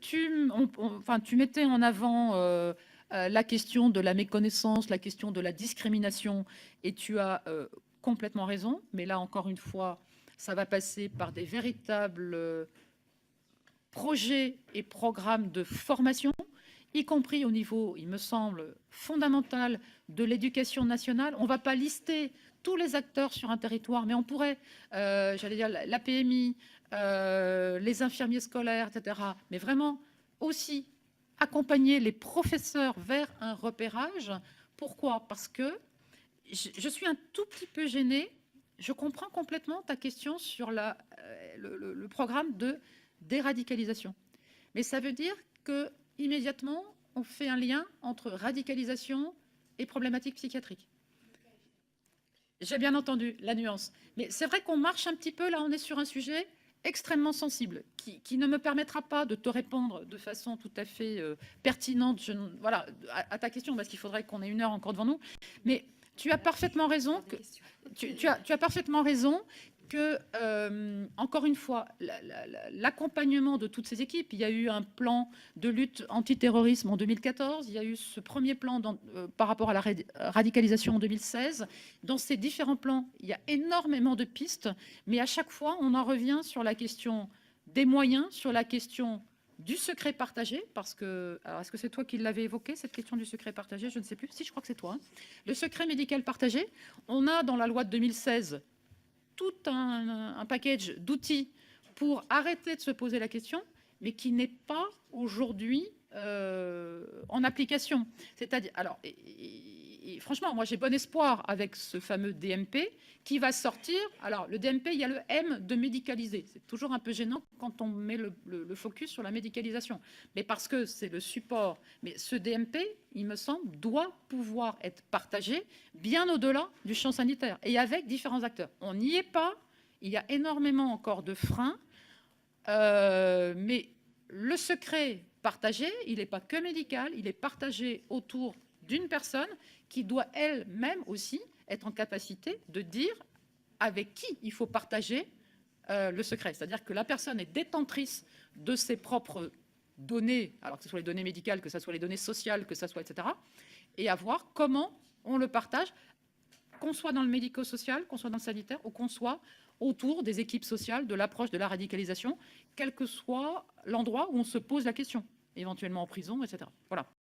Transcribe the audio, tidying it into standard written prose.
Tu mettais en avant la question de la méconnaissance, la question de la discrimination, et tu as complètement raison. Mais là, encore une fois, ça va passer par des véritables projets et programmes de formation, y compris au niveau, il me semble, fondamental de l'éducation nationale. On ne va pas lister tous les acteurs sur un territoire, mais on pourrait, j'allais dire, la PMI, les infirmiers scolaires, etc. Mais vraiment aussi accompagner les professeurs vers un repérage. Pourquoi? Parce que je suis un tout petit peu gênée. Je comprends complètement ta question sur le programme de déradicalisation. Mais ça veut dire que immédiatement, on fait un lien entre radicalisation et problématiques psychiatriques. J'ai bien entendu la nuance. Mais c'est vrai qu'on marche un petit peu, là, on est sur un sujet extrêmement sensible, qui ne me permettra pas de te répondre de façon tout à fait pertinente voilà, à ta question, parce qu'il faudrait qu'on ait 1 heure encore devant nous. Mais tu as parfaitement raison que, tu as parfaitement raison que, encore une fois, l'accompagnement de toutes ces équipes, il y a eu un plan de lutte antiterrorisme en 2014, il y a eu ce premier plan par rapport à la radicalisation en 2016. Dans ces différents plans, il y a énormément de pistes, mais à chaque fois, on en revient sur la question des moyens, sur la question du secret partagé, parce que, alors est-ce que c'est toi qui l'avais évoqué, cette question du secret partagé? Je ne sais plus. Si, je crois que c'est toi. Hein. Le secret médical partagé, on a dans la loi de 2016 tout un package d'outils pour arrêter de se poser la question, mais qui n'est pas aujourd'hui en application. C'est-à-dire, alors, et franchement, moi j'ai bon espoir avec ce fameux DMP qui va sortir. Alors, le DMP, il y a le M de médicaliser. C'est toujours un peu gênant quand on met le focus sur la médicalisation. Mais parce que c'est le support. Mais ce DMP, il me semble, doit pouvoir être partagé bien au-delà du champ sanitaire et avec différents acteurs. On n'y est pas. Il y a énormément encore de freins. Mais le secret partagé, il n'est pas que médical, il est partagé autour d'une personne qui doit elle-même aussi être en capacité de dire avec qui il faut partager le secret. C'est-à-dire que la personne est détentrice de ses propres données, alors que ce soit les données médicales, que ce soit les données sociales, que ce soit, etc. Et à voir comment on le partage, qu'on soit dans le médico-social, qu'on soit dans le sanitaire, ou qu'on soit autour des équipes sociales, de l'approche de la radicalisation, quel que soit l'endroit où on se pose la question, éventuellement en prison, etc. Voilà.